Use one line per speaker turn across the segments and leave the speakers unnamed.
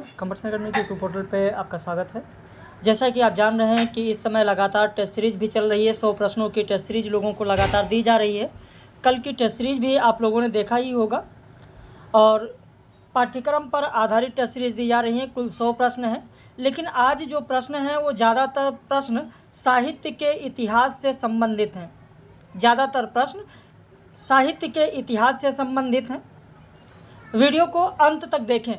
Competition academy के YouTube portal पे आपका स्वागत है। जैसा कि आप जान रहे हैं कि इस समय लगातार टेस्ट सीरीज भी चल रही है। 100 प्रश्नों की टेस्ट सीरीज लोगों को लगातार दी जा रही है। कल की टेस्ट सीरीज भी आप लोगों ने देखा ही होगा और पाठ्यक्रम पर आधारित टेस्ट सीरीज दी जा रही है। कुल 100 प्रश्न हैं, लेकिन आज जो प्रश्न हैं वो ज़्यादातर प्रश्न साहित्य के इतिहास से संबंधित हैं। ज़्यादातर प्रश्न साहित्य के इतिहास से संबंधित हैं। वीडियो को अंत तक देखें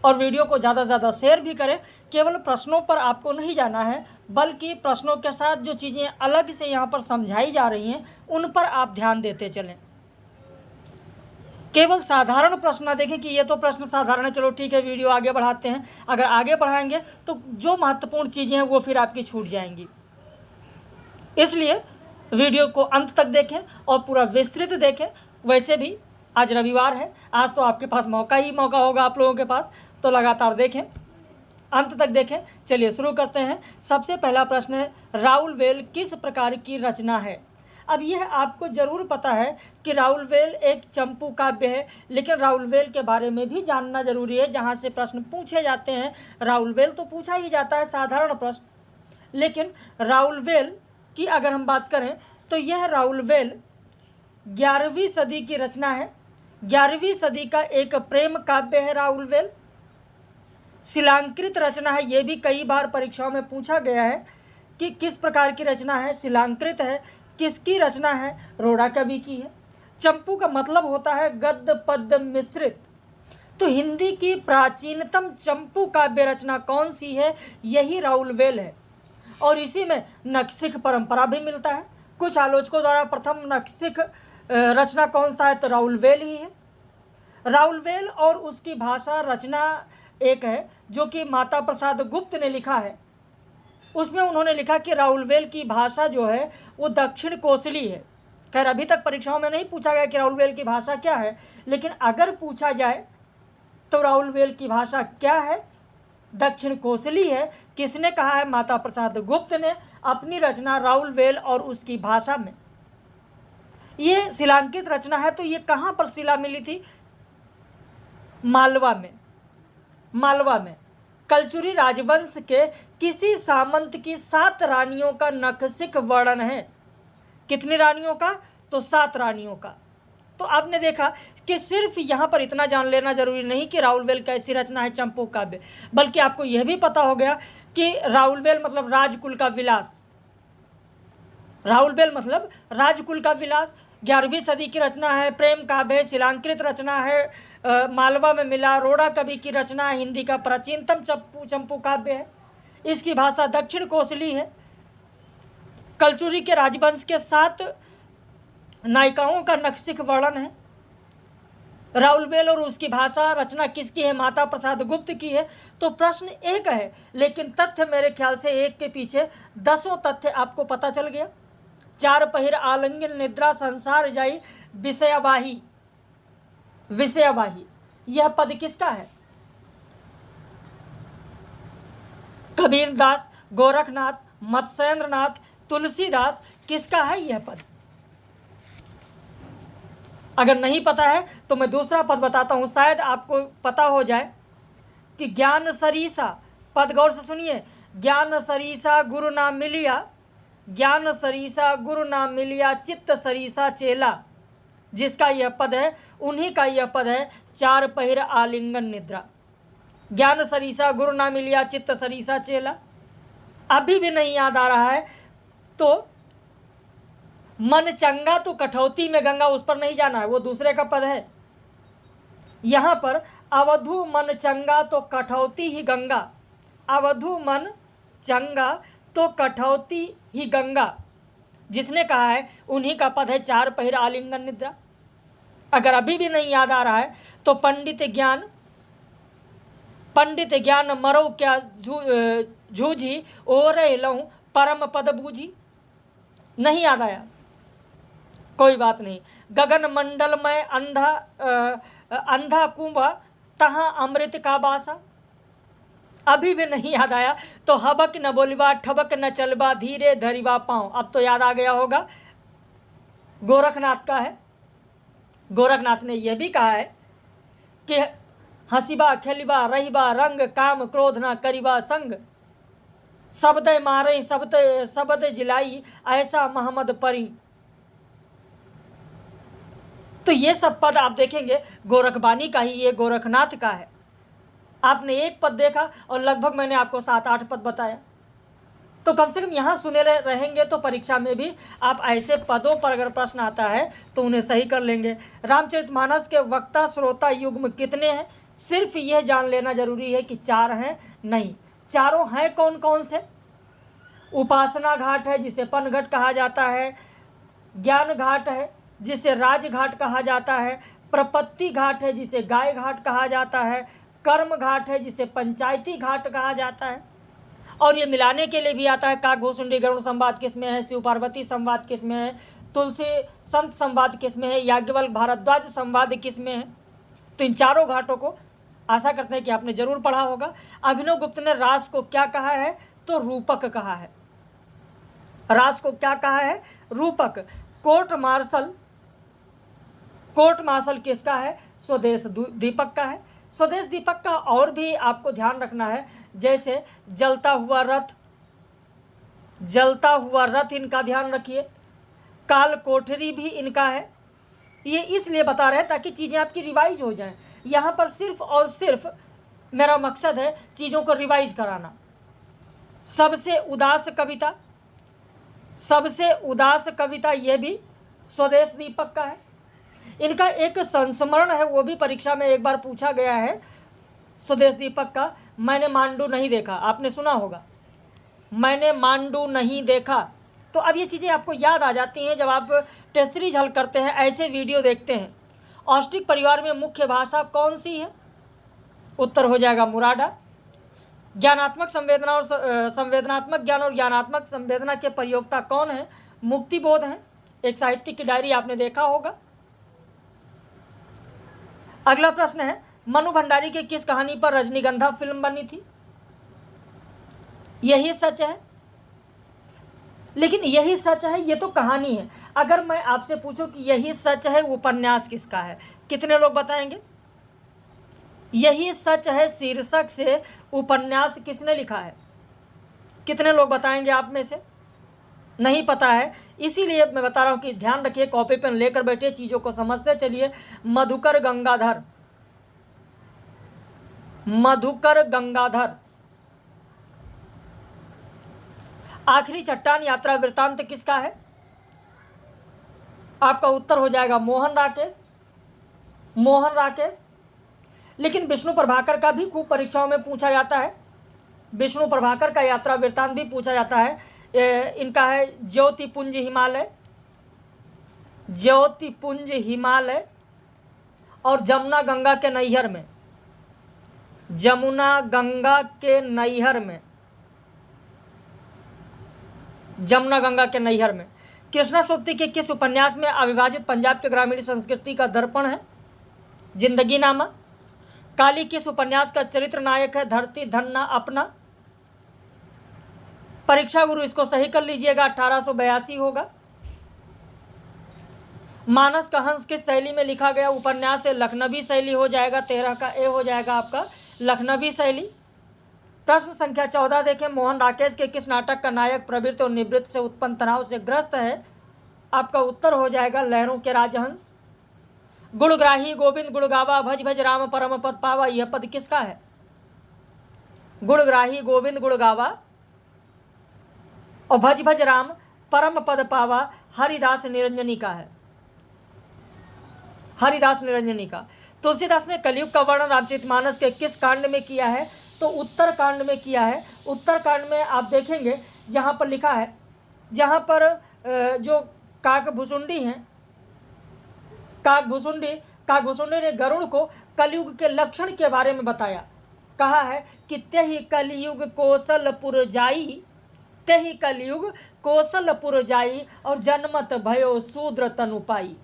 और वीडियो को ज़्यादा से ज़्यादा शेयर भी करें। केवल प्रश्नों पर आपको नहीं जाना है, बल्कि प्रश्नों के साथ जो चीज़ें अलग से यहाँ पर समझाई जा रही हैं उन पर आप ध्यान देते चलें। केवल साधारण प्रश्न ना देखें कि ये तो प्रश्न साधारण है, चलो ठीक है वीडियो आगे बढ़ाते हैं। अगर आगे बढ़ाएंगे तो जो महत्वपूर्ण चीज़ें हैं वो फिर आपकी छूट जाएंगी। इसलिए वीडियो को अंत तक देखें और पूरा विस्तृत देखें। वैसे भी आज रविवार है, आज तो आपके पास मौका होगा आप लोगों के पास, तो लगातार देखें, अंत तक देखें। चलिए शुरू करते हैं। सबसे पहला प्रश्न है, राउल वेल किस प्रकार की रचना है? अब यह आपको ज़रूर पता है कि राउल वेल एक चंपू काव्य है, लेकिन राउल वेल के बारे में भी जानना जरूरी है। जहाँ से प्रश्न पूछे जाते हैं, राउल वेल तो पूछा ही जाता है, साधारण प्रश्न। लेकिन राउल वेल की अगर हम बात करें तो यह राउल वेल 11वीं सदी की रचना है। 11वीं सदी का एक प्रेम काव्य है राउल वेल। शिलांकृत रचना है। ये भी कई बार परीक्षाओं में पूछा गया है कि किस प्रकार की रचना है, शिलांकृत है, किसकी रचना है? रोड़ा कवि की है। चंपू का मतलब होता है गद्य पद्य मिश्रित। तो हिंदी की प्राचीनतम चंपू काव्य रचना कौन सी है? यही राउल वेल है। और इसी में नखशिख परंपरा भी मिलता है। कुछ आलोचकों द्वारा प्रथम नखशिख रचना कौन सा है? तो राउल वेल ही है। राउल वेल और उसकी भाषा रचना एक है जो कि माता प्रसाद गुप्त ने लिखा है। उसमें उन्होंने लिखा कि राउल वेल की भाषा जो है वो दक्षिण कोसली है। खैर अभी तक परीक्षाओं में नहीं पूछा गया कि राउल वेल की भाषा क्या है, लेकिन अगर पूछा जाए तो राउल वेल की भाषा क्या है? दक्षिण कोसली है। किसने कहा है? माता प्रसाद गुप्त ने अपनी रचना राउल वेल और उसकी भाषा में। ये शिलांकित रचना है। तो ये कहाँ पर शिला मिली थी? मालवा में। मालवा में कलचुरी राजवंश के किसी सामंत की 7 रानियों का नखशिख वर्णन है। कितनी रानियों का? तो 7 रानियों का। तो आपने देखा कि सिर्फ यहाँ पर इतना जान लेना जरूरी नहीं कि राउल वेल कैसी रचना है चंपू काव्य, बल्कि आपको यह भी पता हो गया कि राउल वेल मतलब राजकुल का विलास। राउल वेल मतलब राजकुल का विलास। 11वीं सदी की रचना है, प्रेम काव्य है, शिलांकृत रचना है, मालवा में मिला, रोड़ा कवि की रचना है, हिंदी का प्राचीनतम चंपू काव्य है। इसकी भाषा दक्षिण कोसली है। कलचुरी के राजवंश के 7 नायिकाओं का नखशिख वर्णन है। राउल वेल और उसकी भाषा रचना किसकी है? माता प्रसाद गुप्त की है। तो प्रश्न एक है, लेकिन तथ्य मेरे ख्याल से एक के पीछे 10 तथ्य आपको पता चल गया। 4 पहिर आलिंगन निद्रा संसार जाई विषयवाही। विषयवाही यह पद किसका है? कबीरदास, गोरखनाथ, मत्स्येंद्रनाथ, तुलसीदास, किसका है यह पद? अगर नहीं पता है तो मैं दूसरा पद बताता हूं, शायद आपको पता हो जाए कि ज्ञान सरीसा पद, गौर से सुनिए। ज्ञान सरीसा गुरु ना मिलिया, ज्ञान सरीसा गुरु ना मिलिया, चित्त सरीसा चेला, जिसका यह पद है उन्हीं का यह पद है 4 पहिर आलिंगन निद्रा। ज्ञान सरीसा गुरु ना मिलिया, चित्त सरीसा चेला। अभी भी नहीं याद आ रहा है तो मन चंगा तो कठौती में गंगा, उस पर नहीं जाना है, वो दूसरे का पद है। यहां पर अवधु मन चंगा तो कठौती ही गंगा। अवधु मन चंगा तो कठौती ही गंगा, जिसने कहा है उन्हीं का पद है 4 पहिर आलिंगन निद्रा। अगर अभी भी नहीं याद आ रहा है तो पंडित ज्ञान मरो क्या जूझी ओरे लहूं परम पद बूझी। नहीं याद आया, कोई बात नहीं। गगन मंडल में अंधा कुंभा तहां अमृत का बासा। अभी भी नहीं याद आया तो हबक न बोलबा ठबक न चलबा धीरे धरिबा पाँव। अब तो याद आ गया होगा, गोरखनाथ का है। गोरखनाथ ने यह भी कहा है कि हसीबा खेलिबा रहीबा रंग, काम क्रोध ना करीबा संग, शब्द मारे शब्द जिलाई, ऐसा मोहम्मद परी। तो ये सब पद आप देखेंगे गोरखबानी का ही, ये गोरखनाथ का है। आपने एक पद देखा और लगभग मैंने आपको 7-8 पद बताया। तो कम से कम यहाँ सुने रहेंगे तो परीक्षा में भी आप ऐसे पदों पर अगर प्रश्न आता है तो उन्हें सही कर लेंगे। रामचरितमानस के वक्ता श्रोता युग्म कितने हैं? सिर्फ यह जान लेना जरूरी है कि 4 हैं, नहीं, चारों हैं कौन कौन से? उपासना घाट है जिसे पनघट कहा जाता है, ज्ञान घाट है जिसे राजघाट कहा जाता है, प्रपत्ति घाट है जिसे गाय घाट कहा जाता है, कर्म घाट है जिसे पंचायती घाट कहा जाता है। और ये मिलाने के लिए भी आता है, काकभूषुंडी गरुड़ संवाद किसमें है, शिव पार्वती संवाद किसमें है, तुलसी संत संवाद किसमें है, याज्ञवल्क्य भारद्वाज संवाद किसमें है। तो इन चारों घाटों को आशा करते हैं कि आपने जरूर पढ़ा होगा। अभिनव गुप्त ने रास को क्या कहा है? तो रूपक कहा है। रास को क्या कहा है? रूपक। कोर्ट मार्शल किसका है? स्वदेश दीपक का है। स्वदेश दीपक का और भी आपको ध्यान रखना है, जैसे जलता हुआ रथ इनका ध्यान रखिए, काल कोठरी भी इनका है। ये इसलिए बता रहे हैं ताकि चीज़ें आपकी रिवाइज हो जाएं। यहाँ पर सिर्फ और सिर्फ मेरा मकसद है चीज़ों को रिवाइज कराना। सबसे उदास कविता ये भी स्वदेश दीपक का है। इनका एक संस्मरण है, वो भी परीक्षा में एक बार पूछा गया है स्वदेश दीपक का, मैंने मांडू नहीं देखा। आपने सुना होगा, मैंने मांडू नहीं देखा। तो अब ये चीज़ें आपको याद आ जाती हैं जब आप टेस्ट सीरीज हल करते हैं, ऐसे वीडियो देखते हैं। ऑस्ट्रिक परिवार में मुख्य भाषा कौन सी है? उत्तर हो जाएगा मुराडा। ज्ञानात्मक संवेदना और संवेदनात्मक ज्ञान और ज्ञानात्मक संवेदना के प्रयोक्ता कौन है? मुक्तिबोध हैं। एक साहित्यिक की डायरी आपने देखा होगा। अगला प्रश्न है, मनु भंडारी की किस कहानी पर रजनीगंधा फिल्म बनी थी? यही सच है, लेकिन यही सच है ये तो कहानी है। अगर मैं आपसे पूछूं कि यही सच है उपन्यास किसका है, कितने लोग बताएंगे? यही सच है शीर्षक से उपन्यास किसने लिखा है? कितने लोग बताएंगे आप में से? नहीं पता है, इसीलिए मैं बता रहा हूं कि ध्यान रखिए, कॉपी पेन लेकर बैठिए, चीज़ों को समझते चलिए। मधुकर गंगाधर। आखिरी चट्टान यात्रा वृत्तांत किसका है? आपका उत्तर हो जाएगा मोहन राकेश। लेकिन विष्णु प्रभाकर का भी खूब परीक्षाओं में पूछा जाता है। विष्णु प्रभाकर का यात्रा वृत्तांत भी पूछा जाता है। इनका है ज्योतिपुंज हिमालय और जमुना गंगा के नैहर में। कृष्णा सोबती के किस उपन्यास में अविभाजित पंजाब के ग्रामीण संस्कृति का दर्पण है? जिंदगीनामा। काली किस उपन्यास का चरित्र नायक है? धरती धन्ना अपना। परीक्षा गुरु इसको सही कर लीजिएगा, 1882 होगा। मानस का हंस किस शैली में लिखा गया उपन्यास है? लखनवी शैली हो जाएगा, 13 का ए हो जाएगा आपका, लखनवी शैली। प्रश्न संख्या 14 देखें, मोहन राकेश के किस नाटक का नायक प्रवृत्त और निवृत्त से उत्पन्न तनाव से ग्रस्त है? आपका उत्तर हो जाएगा लहरों के राजहंस। गुणग्राही गोविंद गुणगावा, भज भज राम परम पद पावा, यह पद किसका है? गुणग्राही गोविंद गुणगावा और भज भज राम परम पद पावा हरिदास निरंजनी का है। तुलसीदास ने कलयुग का वर्णन रामचरितमानस के किस कांड में किया है? तो उत्तर कांड में किया है। उत्तर कांड में आप देखेंगे जहाँ पर लिखा है, जहाँ पर जो काकभूषुंडी हैं, काकभूषुंडी ने गरुड़ को कलयुग के लक्षण के बारे में बताया। कहा है कि तेहि कलयुग कौशलपुर जाई और जन्मत भयो शूद्र तनु पाई।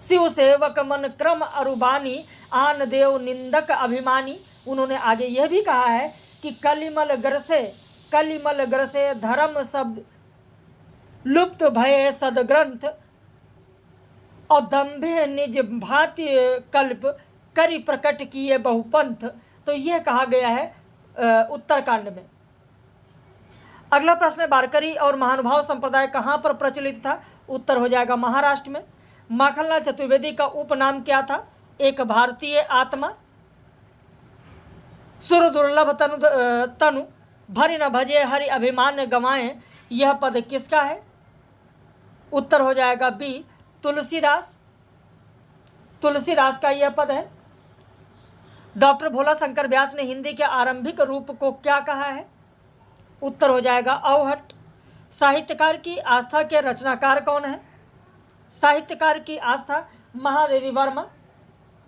शिव सेवक मन क्रम अरुबानी, आन देव निंदक अभिमानी। उन्होंने आगे यह भी कहा है कि कलिमल ग्रसे धर्म शब्द लुप्त भये सदग्रंथ और दंभे निज भाति कल्प करि प्रकट किए बहुपंथ, तो यह कहा गया है उत्तरकांड में। अगला प्रश्न है, वारकरी और महानुभाव संप्रदाय कहाँ पर प्रचलित था? उत्तर हो जाएगा महाराष्ट्र में। माखनलाल चतुर्वेदी का उपनाम क्या था? एक भारतीय आत्मा। सुर दुर्लभ तनु भरि न भजे हरि अभिमान गवाएं, यह पद किसका है? उत्तर हो जाएगा बी, तुलसीदास। तुलसीदास का यह पद है। डॉक्टर भोला शंकर व्यास ने हिंदी के आरंभिक रूप को क्या कहा है? उत्तर हो जाएगा अवहट। साहित्यकार की आस्था के रचनाकार कौन है? साहित्यकार की आस्था महादेवी वर्मा।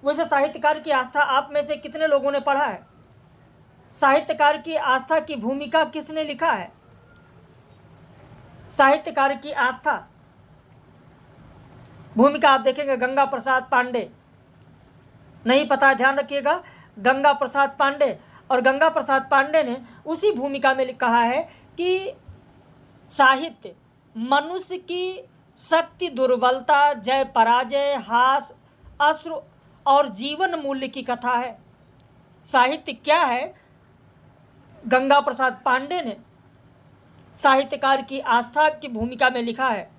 वैसे साहित्यकार की आस्था आप में से कितने लोगों ने पढ़ा है? साहित्यकार की आस्था की भूमिका किसने लिखा है? साहित्यकार की आस्था भूमिका आप देखेंगे गंगा प्रसाद पांडे। नहीं पता ध्यान रखिएगा, गंगा प्रसाद पांडे। और गंगा प्रसाद पांडे ने उसी भूमिका में कहा है कि साहित्य मनुष्य की शक्ति दुर्बलता, जय पराजय, हास अश्रु और जीवन मूल्य की कथा है। साहित्य क्या है? गंगा प्रसाद पांडे ने साहित्यकार की आस्था की भूमिका में लिखा है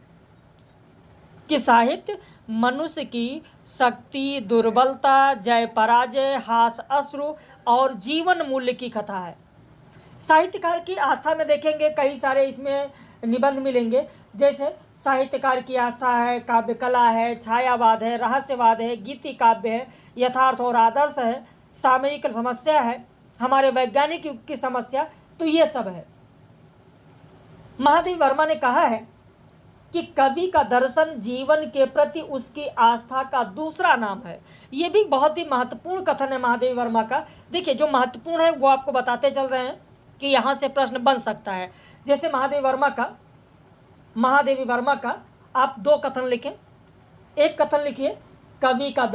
कि साहित्य मनुष्य की शक्ति दुर्बलता, जय पराजय, हास अश्रु और जीवन मूल्य की कथा है। साहित्यकार की आस्था में देखेंगे कई सारे इसमें निबंध मिलेंगे, जैसे साहित्यकार की आस्था है, काव्य कला है, छायावाद है, रहस्यवाद है, गीति काव्य है, यथार्थ और आदर्श है, सामयिक समस्या है, हमारे वैज्ञानिक युग की समस्या, तो ये सब है। महादेवी वर्मा ने कहा है कि कवि का दर्शन जीवन के प्रति उसकी आस्था का दूसरा नाम है। ये भी बहुत ही महत्वपूर्ण कथन है महादेवी वर्मा का। देखिए, जो महत्वपूर्ण है वो आपको बताते चल रहे हैं कि यहाँ से प्रश्न बन सकता है। जैसे महादेवी वर्मा का आप दो कथन लिखें। एक कथन लिखिए, कवि का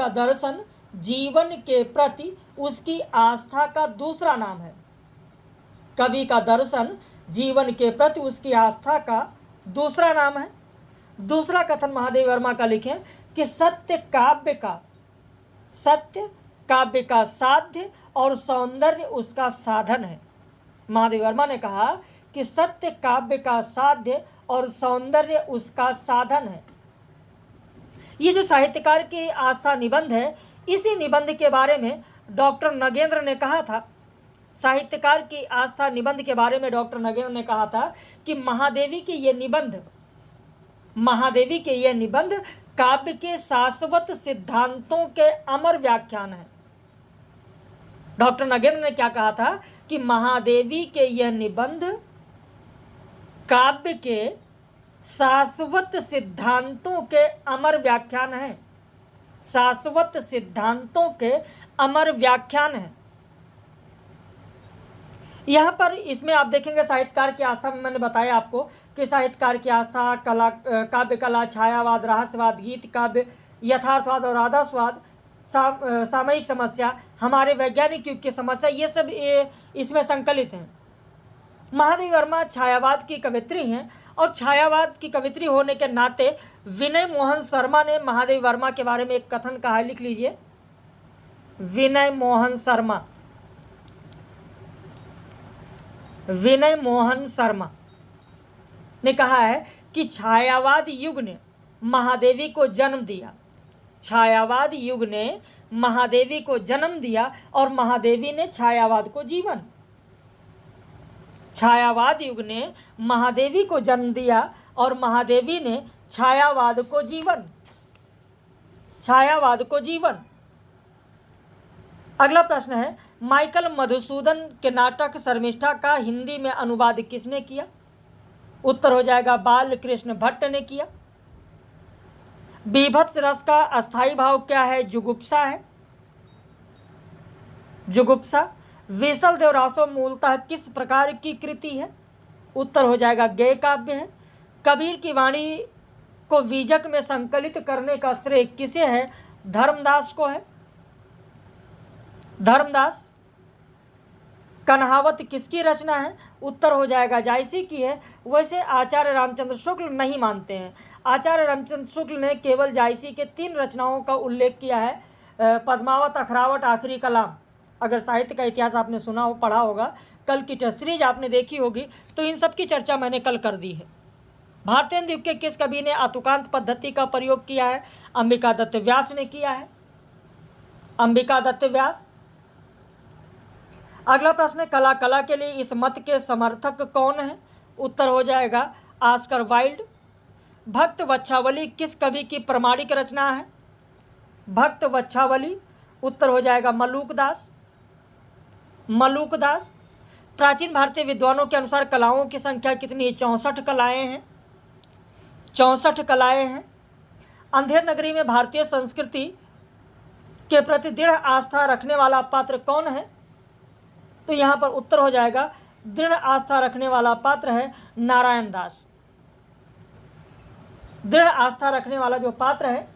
दर्शन जीवन के प्रति उसकी आस्था का दूसरा नाम है। कवि का दर्शन जीवन के प्रति उसकी आस्था का दूसरा नाम है। दूसरा कथन महादेवी वर्मा का लिखें कि सत्य काव्य का साध्य और सौंदर्य उसका साधन है। महादेवी वर्मा ने कहा कि सत्य काव्य का साध्य और सौंदर्य उसका साधन है। ये जो साहित्यकार की आस्था निबंध है, इसी निबंध के बारे में डॉक्टर नगेंद्र ने कहा था। साहित्यकार की आस्था निबंध के बारे में डॉक्टर नगेंद्र ने कहा था कि महादेवी के ये निबंध काव्य के शाश्वत सिद्धांतों के अमर व्याख्यान है। डॉक्टर नगेंद्र ने क्या कहा था कि महादेवी के यह निबंध काव्य के शाश्वत सिद्धांतों के अमर व्याख्यान है। शाश्वत सिद्धांतों के अमर व्याख्यान है। यहाँ पर इसमें आप देखेंगे साहित्यकार की आस्था में मैंने बताया आपको कि साहित्यकार की आस्था काव्य कला, छायावाद, रहस्यवाद, गीत काव्य, यथार्थवाद और आदर्शवाद, सामयिक समस्या, हमारे वैज्ञानिक युग की समस्या, ये सब इसमें संकलित हैं। महादेवी वर्मा छायावाद की कवित्री हैं और छायावाद की कवित्री होने के नाते विनय मोहन शर्मा ने महादेवी वर्मा के बारे में एक कथन कहा है, लिख लीजिए। विनय मोहन शर्मा ने कहा है कि छायावाद युग ने महादेवी को जन्म दिया। छायावाद युग ने महादेवी को जन्म दिया और महादेवी ने छायावाद को जीवन। छायावाद युग ने महादेवी को जन्म दिया और महादेवी ने छायावाद को जीवन। छायावाद को जीवन। अगला प्रश्न है, माइकल मधुसूदन के नाटक शर्मिष्ठा का हिंदी में अनुवाद किसने किया? उत्तर हो जाएगा बाल कृष्ण भट्ट ने किया। बीभत्स रस का अस्थाई भाव क्या है? जुगुप्सा है। जुगुप्सा। विसल देवरासो मूलतः किस प्रकार की कृति है? उत्तर हो जाएगा गेय काव्य है। कबीर की वाणी को बीजक में संकलित करने का श्रेय किसे है? धर्मदास को है। धर्मदास। कन्हावत किसकी रचना है? उत्तर हो जाएगा जायसी की है। वैसे आचार्य रामचंद्र शुक्ल नहीं मानते हैं। आचार्य रामचंद्र शुक्ल ने केवल जायसी के 3 रचनाओं का उल्लेख किया है, पद्मावत, अखरावट, आखिरी कलाम। अगर साहित्य का इतिहास आपने सुना हो, पढ़ा होगा, कल की टेस्ट सीरीज आपने देखी होगी, तो इन सब की चर्चा मैंने कल कर दी है। भारतेंदु युग के किस कवि ने आतुकांत पद्धति का प्रयोग किया है? अंबिका दत्त व्यास ने किया है, अंबिका दत्त व्यास। अगला प्रश्न, कला कला के लिए इस मत के समर्थक कौन है? उत्तर हो जाएगा ऑस्कर वाइल्ड। भक्त वच्छावली किस कवि की प्रमाणिक रचना है? भक्त वच्छावली। उत्तर हो जाएगा मलूक दास, मलूक दास। प्राचीन भारतीय विद्वानों के अनुसार कलाओं की संख्या कितनी है? 64 कलाएं हैं, 64 कलाएं हैं। अंधेर नगरी में भारतीय संस्कृति के प्रति दृढ़ आस्था रखने वाला पात्र कौन है? तो यहाँ पर उत्तर हो जाएगा दृढ़ आस्था रखने वाला पात्र है नारायण दास। दृढ़ आस्था रखने वाला जो पात्र है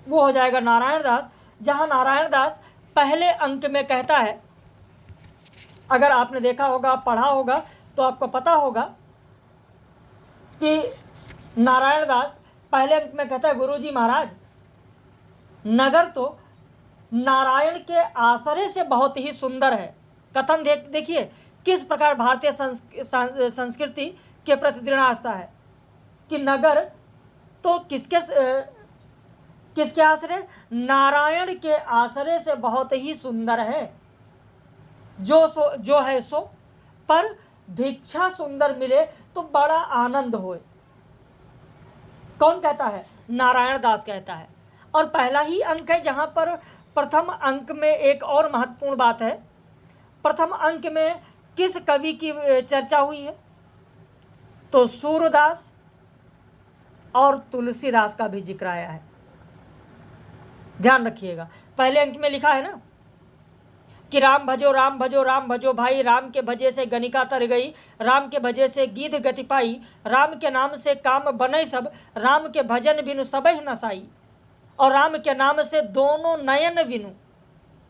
वो हो जाएगा नारायण दास। जहाँ नारायण दास पहले अंक में कहता है, अगर आपने देखा होगा, पढ़ा होगा, तो आपको पता होगा कि नारायण दास पहले अंक में कहता है, गुरुजी महाराज, नगर तो नारायण के आश्रय से बहुत ही सुंदर है। कथन देखिए किस प्रकार भारतीय संस्कृति के प्रति दृढ़ आस्था है कि नगर तो किसके आश्रय? नारायण के आश्रय से बहुत ही सुंदर है। जो है सो, पर भिक्षा सुंदर मिले तो बड़ा आनंद होए। कौन कहता है? नारायण दास कहता है। और पहला ही अंक है जहाँ पर प्रथम अंक में एक और महत्वपूर्ण बात है। प्रथम अंक में किस कवि की चर्चा हुई है? तो सूरदास और तुलसीदास का भी जिक्र आया है। ध्यान रखिएगा, पहले अंक में लिखा है ना कि राम भजो राम भजो राम भजो भाई, राम के भजे से गणिका तर गई, राम के भजे से गीध गति पाई, राम के नाम से काम बने सब, राम के भजन बिनु सबह नसाई, और राम के नाम से दोनों नयन बिनु,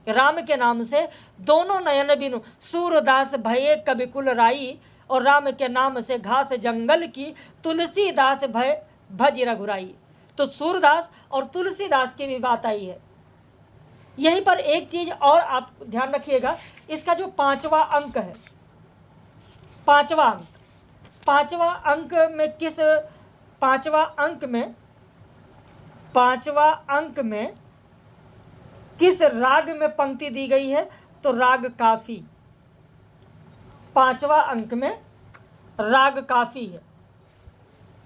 राम के नाम से दोनों नयन बिनु, सूरदास भये कविकुल राई, और राम के नाम से घास जंगल की, तुलसीदास भय भज रघुराई। तो सूरदास और तुलसीदास की भी बात आई है। यहीं पर एक चीज और आप ध्यान रखिएगा, इसका जो 5वां अंक है, 5वां अंक, 5वां अंक में किस 5वां अंक में 5वां अंक में किस राग में पंक्ति दी गई है? तो राग काफी। 5वां अंक में राग काफी है।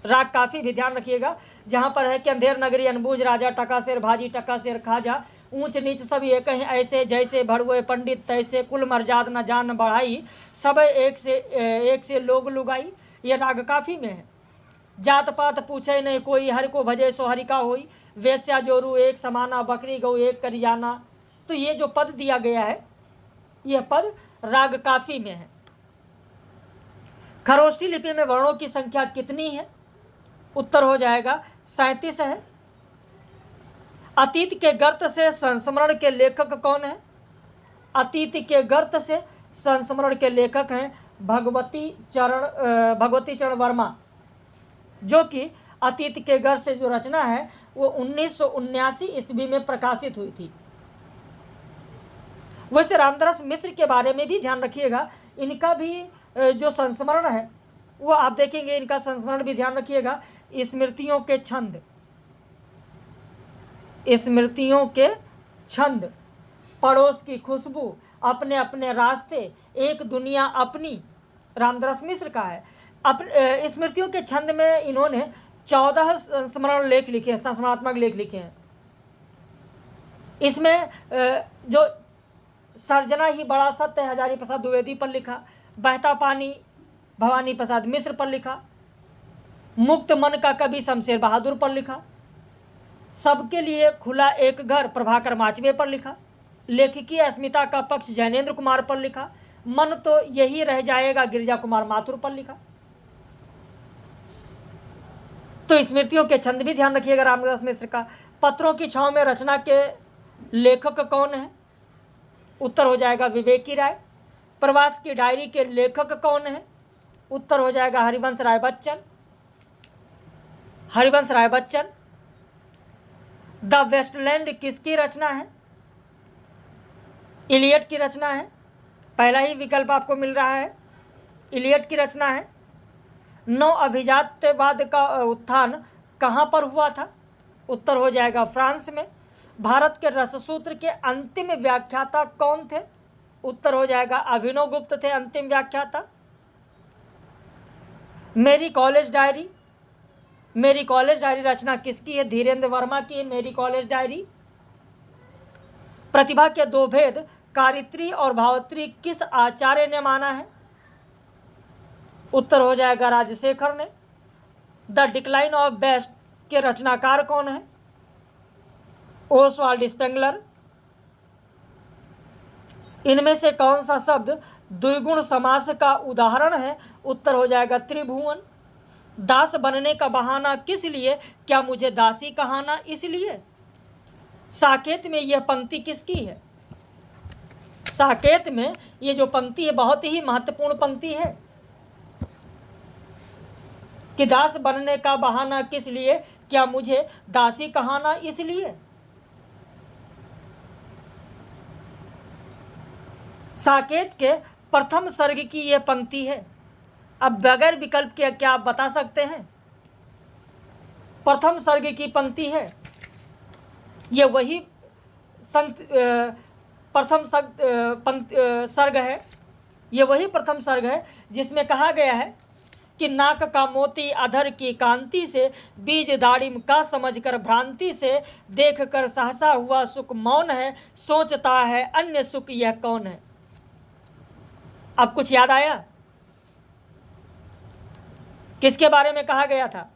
राग काफी भी ध्यान रखिएगा, जहां पर है कि अंधेर नगरी अनबूझ राजा, टका शेर भाजी टका शेर खाजा, ऊंच नीच सब एक हैं ऐसे, जैसे भड़ुए पंडित तैसे, कुल मर्जाद न जान बढ़ाई, सब एक से लोग लुगाई। ये राग काफी में है। जात पात पूछे नहीं कोई, हरि को भजे सो हरि का होई, वेश्या जोरू एक समाना, बकरी गऊ एक करी जाना। तो ये जो पद दिया गया है, यह पद राग काफी में है। खरोष्ठी लिपि में वर्णों की संख्या कितनी है? उत्तर हो जाएगा 37 है। अतीत के गर्त से संस्मरण के लेखक कौन है? अतीत के गर्त से संस्मरण के लेखक हैं भगवती चरण वर्मा, जो कि अतीत के गर्त से जो रचना है वो 1979 ईस्वी में प्रकाशित हुई थी। वैसे रामदास मिश्र के बारे में भी ध्यान रखिएगा, इनका भी जो संस्मरण है वो आप देखेंगे, इनका संस्मरण भी ध्यान रखिएगा। स्मृतियों के छंद, स्मृतियों के छंद, पड़ोस की खुशबू, अपने अपने रास्ते, एक दुनिया अपनी, रामदास मिश्र का है। स्मृतियों के छंद में इन्होंने 14 संस्मरण लेख लिखे, संस्मरणात्मक लेख लिखे हैं। इसमें जो सर्जना ही बड़ा सत्य हजारी प्रसाद द्विवेदी पर लिखा, बहता पानी भवानी प्रसाद मिश्र पर लिखा, मुक्त मन का कवि शमशेर बहादुर पर लिखा, सबके लिए खुला एक घर प्रभाकर माचवे पर लिखा, लेखिकी अस्मिता का पक्ष जैनेन्द्र कुमार पर लिखा, मन तो यही रह जाएगा गिरिजा कुमार माथुर पर लिखा। तो स्मृतियों के छंद भी ध्यान रखिएगा रामदास मिश्र का। पत्रों की छांव में रचना के लेखक कौन है? उत्तर हो जाएगा विवेकी राय। प्रवास की डायरी के लेखक कौन है? उत्तर हो जाएगा हरिवंश राय बच्चन। हरिवंश राय बच्चन। द वेस्टलैंड किसकी रचना है? इलियट की रचना है। पहला ही विकल्प आपको मिल रहा है, इलियट की रचना है। नव अभिजात्यवाद का उत्थान कहाँ पर हुआ था? उत्तर हो जाएगा फ्रांस में। भारत के रससूत्र के अंतिम व्याख्याता कौन थे? उत्तर हो जाएगा अभिनव गुप्त थे अंतिम व्याख्याता। मेरी कॉलेज डायरी, मेरी कॉलेज डायरी रचना किसकी है? धीरेन्द्र वर्मा की है मेरी कॉलेज डायरी। प्रतिभा के दो भेद कारित्री और भावत्री किस आचार्य ने माना है? उत्तर हो जाएगा राजशेखर ने। द डिक्लाइन ऑफ बेस्ट के रचनाकार कौन है? Oswald Spengler. इनमें से कौन सा शब्द द्विगुण समास का उदाहरण है? उत्तर हो जाएगा त्रिभुवन। दास बनने का बहाना किस लिए? क्या मुझे दासी कहाना इसलिए? साकेत में यह पंक्ति किसकी है? साकेत में ये जो पंक्ति है बहुत ही महत्वपूर्ण पंक्ति है कि दास बनने का बहाना किस लिए? क्या मुझे दासी कहाना इसलिए? साकेत के प्रथम सर्ग की यह पंक्ति है। अब बगैर विकल्प के क्या आप बता सकते हैं? प्रथम सर्ग की पंक्ति है, ये वही प्रथम सर्ग है, ये वही प्रथम सर्ग है जिसमें कहा गया है कि नाक का मोती अधर की कांति से, बीज दाड़िम का समझकर भ्रांति से, देख कर सहसा हुआ सुख मौन है, सोचता है अन्य सुख यह कौन है। अब कुछ याद आया? किसके बारे में कहा गया था?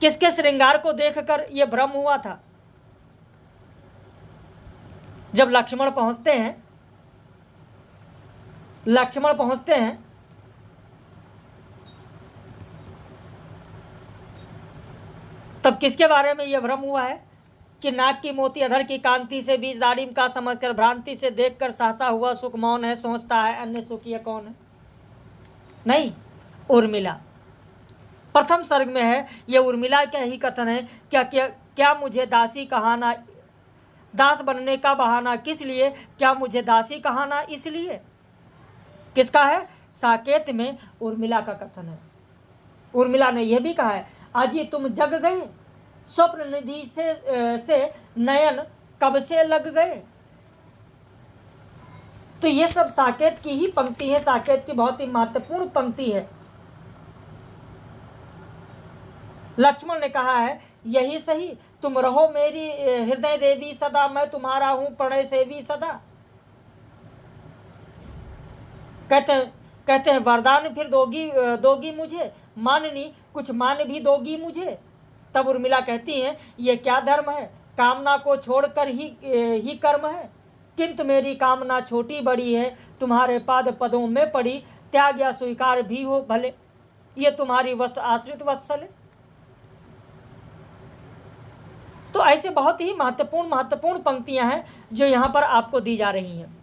किसके श्रृंगार को देखकर यह भ्रम हुआ था? जब लक्ष्मण पहुंचते हैं तब किसके बारे में यह भ्रम हुआ है कि नाक की मोती अधर की कांति से, बीज दाड़िम का समझकर भ्रांति से, देखकर सहसा हुआ सुख मौन है, सोचता है अन्य सुख यह कौन है? नहीं, उर्मिला प्रथम सर्ग में है। यह उर्मिला का ही कथन है। क्या मुझे दासी कहाना, दास बनने का बहाना किस लिए? क्या मुझे दासी कहाना इसलिए? किसका है? साकेत में उर्मिला का कथन है। उर्मिला ने यह भी कहा है, अजी तुम जग गए, स्वप्न निधि से नयन कब से लग गए। तो ये सब साकेत की ही पंक्ति है, साकेत की बहुत ही महत्वपूर्ण पंक्ति है। लक्ष्मण ने कहा है, यही सही तुम रहो मेरी हृदय देवी सदा, मैं तुम्हारा हूं प्रणय सेवी सदा। कहते हैं वरदान फिर दोगी मुझे, माननी कुछ मान भी दोगी मुझे। तब उर्मिला कहती हैं, ये क्या धर्म है, कामना को छोड़कर ही कर्म है, किंतु मेरी कामना छोटी बड़ी है, तुम्हारे पाद पदों में पड़ी, त्याग या स्वीकार भी हो भले, ये तुम्हारी वस्तु आश्रित वत्सल। तो ऐसे बहुत ही महत्वपूर्ण पंक्तियां हैं जो यहां पर आपको दी जा रही हैं।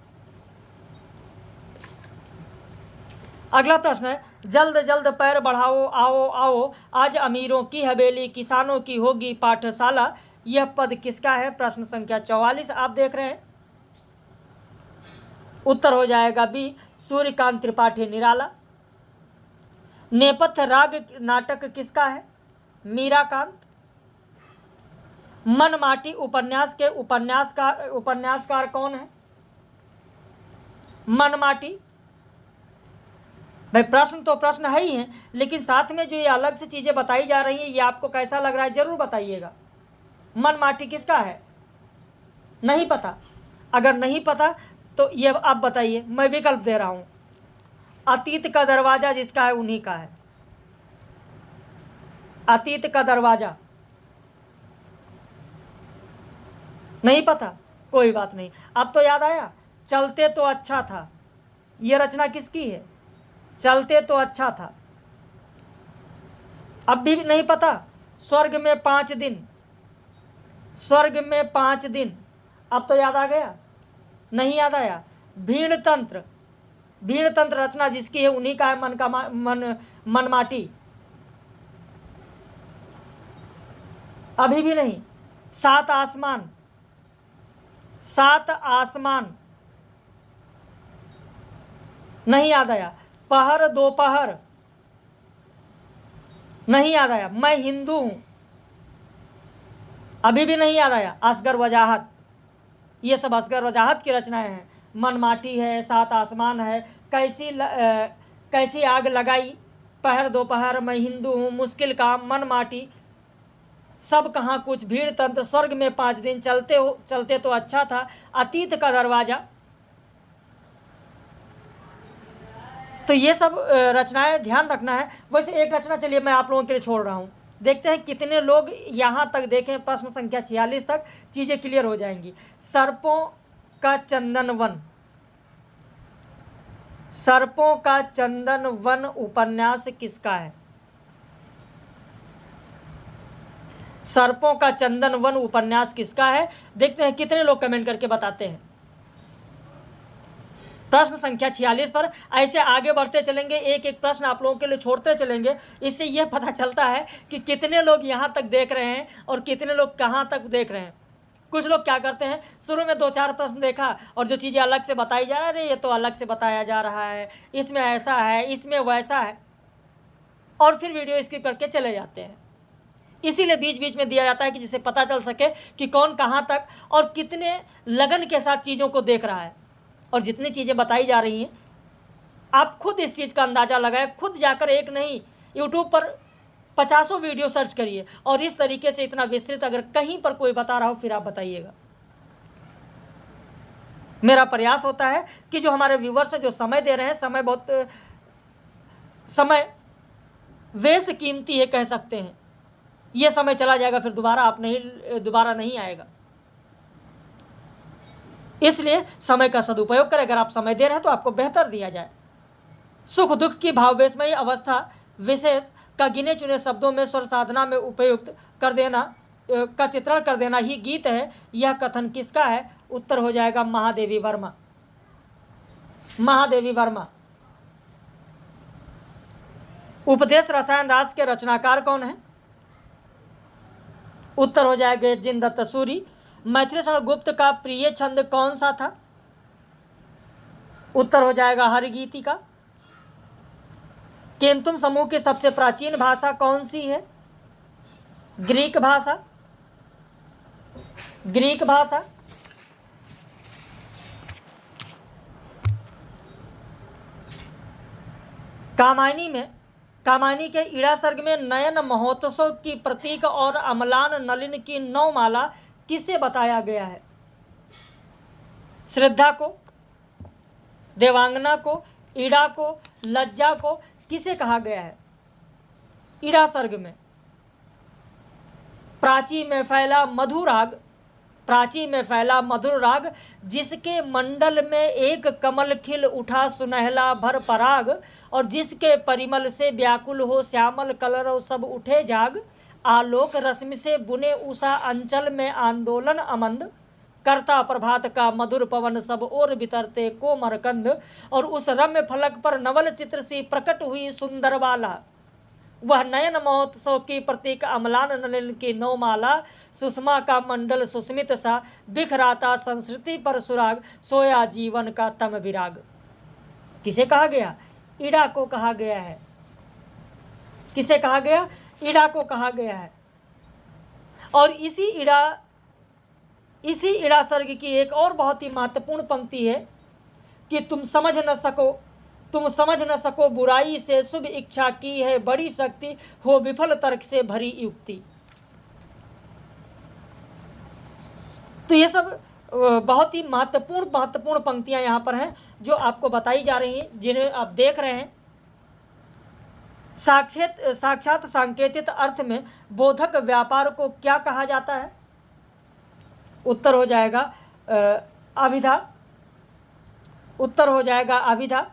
अगला प्रश्न है, जल्द जल्द पैर बढ़ाओ आओ आओ, आज अमीरों की हवेली किसानों की होगी पाठशाला। यह पद किसका है? प्रश्न संख्या 44 आप देख रहे हैं। उत्तर हो जाएगा बी, सूर्यकांत त्रिपाठी निराला। नेपथ्य राग नाटक किसका है? मीराकांत। मन माटी उपन्यास के उपन्यासकार कौन है? मन माटी। भाई प्रश्न तो प्रश्न है ही है, लेकिन साथ में जो ये अलग से चीजें बताई जा रही हैं, ये आपको कैसा लग रहा है जरूर बताइएगा। मन माटी किसका है? नहीं पता? अगर नहीं पता तो ये आप बताइए, मैं विकल्प दे रहा हूं। अतीत का दरवाजा जिसका है उन्हीं का है। अतीत का दरवाजा नहीं पता, कोई बात नहीं। अब तो याद आया, चलते तो अच्छा था, यह रचना किसकी है? चलते तो अच्छा था। अब भी नहीं पता, स्वर्ग में 5 दिन, स्वर्ग में 5 दिन। अब तो याद आ गया? नहीं याद आया। भीड़ तंत्र रचना जिसकी है उन्हीं का है मन माटी। अभी भी नहीं। सात आसमान, सात आसमान नहीं याद आया। पहर दोपहर नहीं याद आया। मैं हिंदू हूं, अभी भी नहीं याद आया। असगर वजाहत, ये सब असगर वजाहत की रचनाएं हैं। मन माटी है, सात आसमान है, कैसी आग लगाई, पहर दोपहर, मैं हिंदू हूँ, मुश्किल काम, मन माटी, सब कहाँ कुछ, भीड़ तंत्र, स्वर्ग में 5 दिन, चलते तो अच्छा था, अतीत का दरवाजा। तो ये सब रचनाएं ध्यान रखना है। वैसे एक रचना चलिए मैं आप लोगों के लिए छोड़ रहा हूँ, देखते हैं कितने लोग यहाँ तक देखें। प्रश्न संख्या 46 तक चीज़ें क्लियर हो जाएंगी। सर्पों का चंदन वन, सर्पों का चंदन वन उपन्यास किसका है? सर्पों का चंदन वन उपन्यास किसका है? देखते हैं कितने लोग कमेंट करके बताते हैं। प्रश्न संख्या 46 पर ऐसे आगे बढ़ते चलेंगे, एक एक प्रश्न आप लोगों के लिए छोड़ते चलेंगे। इससे यह पता चलता है कि कितने लोग यहाँ तक देख रहे हैं और कितने लोग कहाँ तक देख रहे हैं। कुछ लोग क्या करते हैं, शुरू में 2-4 प्रश्न देखा और जो चीज़ें अलग से बताई जा रही है, अरे ये तो अलग से बताया जा रहा है, इसमें ऐसा है, इसमें वैसा है, और फिर वीडियो स्किप करके चले जाते हैं। इसीलिए बीच बीच में दिया जाता है कि जिससे पता चल सके कि कौन कहाँ तक और कितने लगन के साथ चीज़ों को देख रहा है। और जितनी चीज़ें बताई जा रही हैं, आप खुद इस चीज़ का अंदाज़ा लगाएं। खुद जाकर एक नहीं, यूट्यूब पर 50 वीडियो सर्च करिए और इस तरीके से इतना विस्तृत अगर कहीं पर कोई बता रहा हो फिर आप बताइएगा। मेरा प्रयास होता है कि जो हमारे व्यूवर्स हैं, जो समय दे रहे हैं, समय वेश कीमती है कह सकते हैं। ये समय चला जाएगा, फिर दोबारा नहीं आएगा। इसलिए समय का सदुपयोग करें। अगर आप समय दे रहे हैं तो आपको बेहतर दिया जाए। सुख दुख की भाववेशमयी अवस्था विशेष का गिने चुने शब्दों में स्वर साधना में उपयुक्त कर देना का चित्रण कर देना ही गीत है। यह कथन किसका है? उत्तर हो जाएगा महादेवी वर्मा। महादेवी वर्मा। उपदेश रसायन रास के रचनाकार कौन है? उत्तर हो जाएगा जिनदत्त सूरी। मैथिली शरण गुप्त का प्रिय छंद कौन सा था? उत्तर हो जाएगा हरिगीति का। केंतुम समूह की सबसे प्राचीन भाषा कौन सी है? ग्रीक भाषा। ग्रीक भाषा। कामायनी के ईड़ा सर्ग में नयन महोत्सव की प्रतीक और अम्लान नलिन की 9 माला किसे बताया गया है? श्रद्धा को, देवांगना को, ईड़ा को, लज्जा को, किसे कहा गया है? ईड़ा सर्ग में प्राची में फैला मधुर राग, जिसके मंडल में एक कमल खिल उठा सुनहला भर पराग, और जिसके परिमल से व्याकुल हो श्यामल कलरव सब उठे जाग, आलोक रश्मि से बुने उषा अंचल में आंदोलन अमंद, करता प्रभात का मधुर पवन सब ओर बितरते को मरकंद, और उस रम्य फलक पर नवल चित्र सी प्रकट हुई सुंदर बाला, वह नयन महोत्सव की प्रतीक अम्लान नलिन की 9 माला, सुषमा का मंडल सुस्मित सा बिखराता संस्कृति पर सुराग, सोया जीवन का तम विराग। किसे कहा गया? ईड़ा को कहा गया है। किसे कहा गया? ईड़ा को कहा गया है। और इसी ईड़ा सर्ग की एक और बहुत ही महत्वपूर्ण पंक्ति है कि तुम समझ न सको बुराई से शुभ इच्छा की है बड़ी शक्ति, हो विफल तर्क से भरी युक्ति। तो ये सब बहुत ही महत्वपूर्ण पंक्तियां यहाँ पर हैं जो आपको बताई जा रही हैं, जिन्हें आप देख रहे हैं। साक्षात सांकेतिक अर्थ में बोधक व्यापार को क्या कहा जाता है? उत्तर हो जाएगा अभिधा। उत्तर हो जाएगा अभिधा।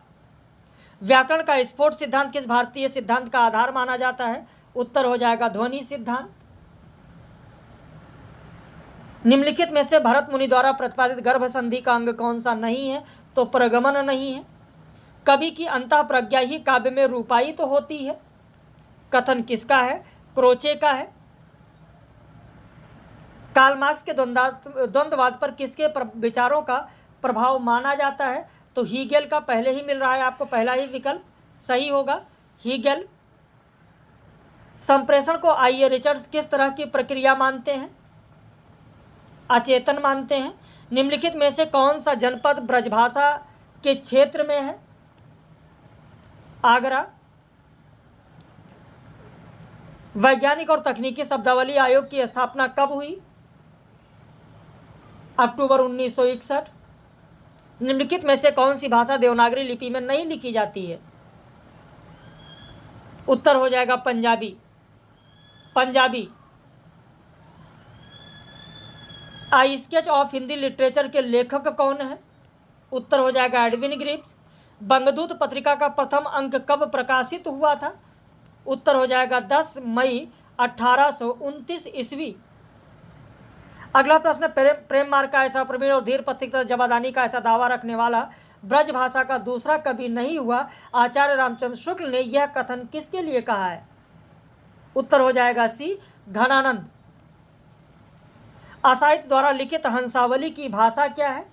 व्याकरण का स्फोट सिद्धांत किस भारतीय सिद्धांत का आधार माना जाता है? उत्तर हो जाएगा ध्वनि सिद्धांत। निम्नलिखित में से भरत मुनि द्वारा प्रतिपादित गर्भ संधि का अंग कौन सा नहीं है? तो प्रगमन नहीं है। कवि की अंतः प्रज्ञा ही काव्य में रूपायित तो होती है। कथन किसका है? क्रोचे का है। कार्ल मार्क्स के द्वंद्ववाद पर किसके विचारों का प्रभाव माना जाता है? तो हीगेल का पहले ही मिल रहा है आपको, पहला ही विकल्प सही होगा, हीगेल। संप्रेषण को आइए रिचर्ड्स किस तरह की प्रक्रिया मानते हैं? अचेतन मानते हैं। निम्नलिखित में से कौन सा जनपद ब्रजभाषा के क्षेत्र में है? आगरा। वैज्ञानिक और तकनीकी शब्दावली आयोग की स्थापना कब हुई? अक्टूबर 1961। निम्नलिखित में से कौन सी भाषा देवनागरी लिपि में नहीं लिखी जाती है? उत्तर हो जाएगा पंजाबी। पंजाबी। आई स्केच ऑफ हिंदी लिटरेचर के लेखक कौन है? उत्तर हो जाएगा एडविन ग्रिव्स। बंगदूत पत्रिका का प्रथम अंक कब प्रकाशित हुआ था? उत्तर हो जाएगा 10 मई 1829 ईस्वी। अगला प्रश्न, प्रेम मार्ग का ऐसा प्रवीण और धीर पथिक तथा जवादानी का ऐसा दावा रखने वाला ब्रज भाषा का दूसरा कवि नहीं हुआ। आचार्य रामचंद्र शुक्ल ने यह कथन किसके लिए कहा है? उत्तर हो जाएगा सी, घनानंद। असाहित्य द्वारा लिखित हंसावली की भाषा क्या है?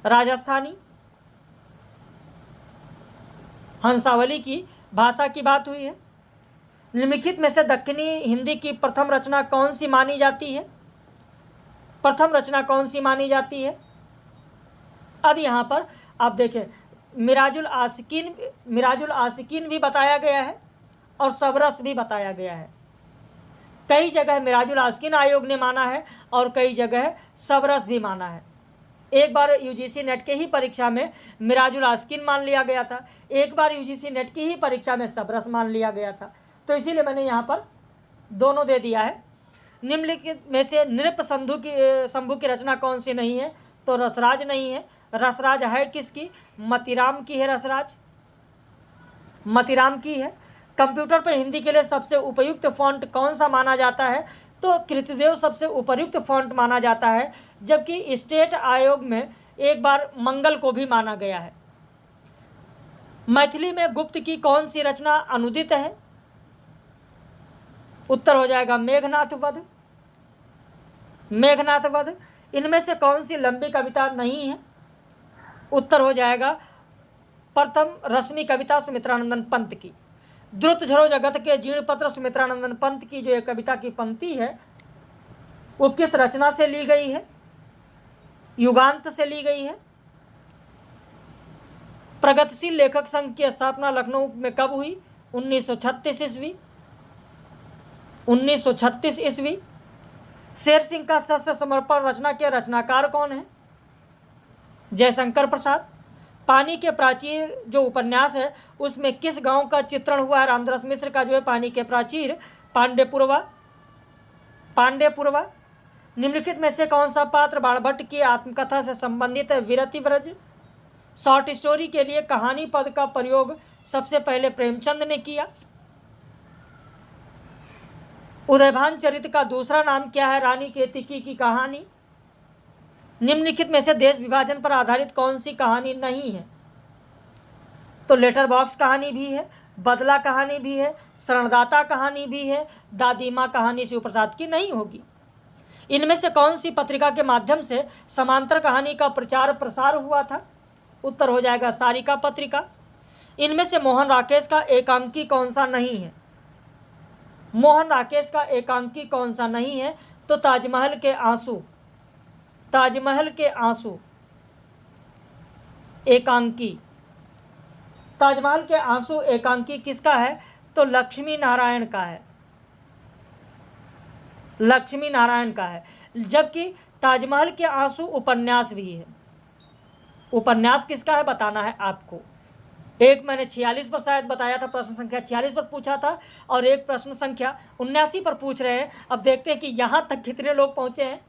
राजस्थानी। हंसावली की भाषा की बात हुई है। निम्नलिखित में से दक्षिणी हिंदी की प्रथम रचना कौन सी मानी जाती है? प्रथम रचना कौन सी मानी जाती है? अब यहाँ पर आप देखें, मिराजुल आशिकीन भी बताया गया है और सबरस भी बताया गया है। कई जगह मिराजुल आशिकीन आयोग ने माना है और कई जगह सबरस भी माना है। एक बार यूजीसी नेट के ही परीक्षा में मिराजुल आशिकीन मान लिया गया था, एक बार यूजीसी नेट की ही परीक्षा में सबरस मान लिया गया था, तो इसीलिए मैंने यहाँ पर दोनों दे दिया है। निम्नलिखित में से नृप शंभु की रचना कौन सी नहीं है? तो रसराज नहीं है। रसराज है किसकी? मतीराम की है रसराज, मतीराम की है। कंप्यूटर पर हिंदी के लिए सबसे उपयुक्त फॉन्ट कौन सा माना जाता है? तो कृतदेव सबसे उपयुक्त फॉन्ट माना जाता है, जबकि स्टेट आयोग में एक बार मंगल को भी माना गया है। मैथिली में गुप्त की कौन सी रचना अनुदित है? उत्तर हो जाएगा मेघनाथ वध। मेघनाथ वध। इनमें से कौन सी लंबी कविता नहीं है? उत्तर हो जाएगा प्रथम रश्मि कविता सुमित्रानंदन पंत की। द्रुत झरो जगत के जीर्ण पत्र सुमित्रानंदन पंत की जो एक कविता की पंक्ति है वो किस रचना से ली गई है? युगांत से ली गई है। प्रगतिशील लेखक संघ की स्थापना लखनऊ में कब हुई? 1936 ईस्वी। 1936 ईस्वी। शेर सिंह का सस्य समर्पण रचना के रचनाकार कौन है? जयशंकर प्रसाद। पानी के प्राचीर जो उपन्यास है उसमें किस गांव का चित्रण हुआ है? रामदास मिश्र का जो है पानी के प्राचीर पांडेपुरवा। पांडेपुरवा। निम्नलिखित में से कौन सा पात्र बाणभट्ट की आत्मकथा से संबंधित है? विरति व्रज। शॉर्ट स्टोरी के लिए कहानी पद का प्रयोग सबसे पहले प्रेमचंद ने किया। उदयभान चरित्र का दूसरा नाम क्या है? रानी केतकी की कहानी। निम्नलिखित में से देश विभाजन पर आधारित कौन सी कहानी नहीं है? तो लेटर बॉक्स कहानी भी है, बदला कहानी भी है, शरणदाता कहानी भी है, दादी माँ कहानी शिव प्रसाद की नहीं होगी। इनमें से कौन सी पत्रिका के माध्यम से समांतर कहानी का प्रचार प्रसार हुआ था? उत्तर हो जाएगा सारिका पत्रिका। इनमें से मोहन राकेश का एकांकी कौन सा नहीं है? मोहन राकेश का एकांकी कौन सा नहीं है? तो ताजमहल के आंसू। ताजमहल के आंसू एकांकी। ताजमहल के आंसू एकांकी किसका है? तो लक्ष्मी नारायण का है। लक्ष्मी नारायण का है। जबकि ताजमहल के आंसू उपन्यास भी है। उपन्यास किसका है बताना है आपको। एक मैंने 46 पर शायद बताया था, प्रश्न संख्या 46 पर पूछा था, और एक प्रश्न संख्या 79 पर पूछ रहे हैं। अब देखते हैं कि यहां तक कितने लोग पहुंचे हैं।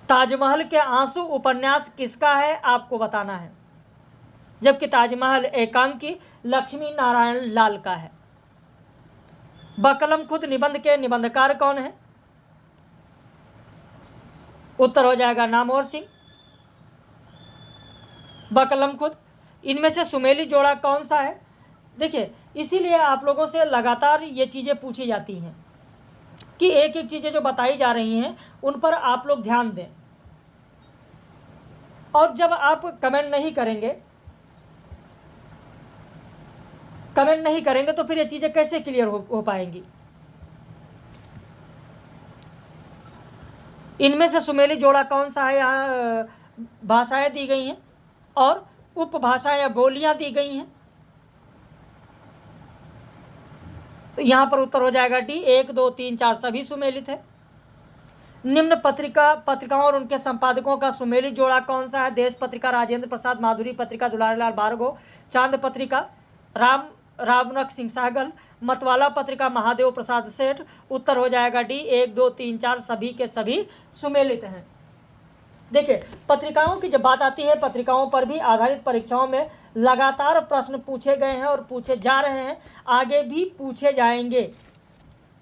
ताजमहल के आंसू उपन्यास किसका है आपको बताना है, जबकि ताजमहल एकांकी लक्ष्मी नारायण लाल का है। बकलम खुद निबंध के निबंधकार कौन है? उत्तर हो जाएगा नामवर सिंह। बकलम खुद। इनमें से सुमेली जोड़ा कौन सा है? देखिए, इसीलिए आप लोगों से लगातार ये चीज़ें पूछी जाती हैं कि एक एक चीज़ें जो बताई जा रही हैं उन पर आप लोग ध्यान दें। और जब आप कमेंट नहीं करेंगे तो फिर ये चीज़ें कैसे क्लियर हो पाएंगी। इनमें से सुमेली जोड़ा कौन सा है, यहाँ भाषाएं दी गई हैं और उपभाषाएं या बोलियां दी गई हैं। तो यहां पर उत्तर हो जाएगा डी, 1 2 3 4 सभी सुमेलित है। निम्न पत्रिकाओं और उनके संपादकों का सुमेलित जोड़ा कौन सा है। देश पत्रिका राजेंद्र प्रसाद, माधुरी पत्रिका दुलारीलाल भार्गव, चांद पत्रिका रामनक सिंह सहगल, मतवाला पत्रिका महादेव प्रसाद सेठ। उत्तर हो जाएगा डी, 1 2 3 4 सभी के सभी सुमेलित हैं। देखिए, पत्रिकाओं की जब बात आती है, पत्रिकाओं पर भी आधारित परीक्षाओं में लगातार प्रश्न पूछे गए हैं और पूछे जा रहे हैं, आगे भी पूछे जाएंगे।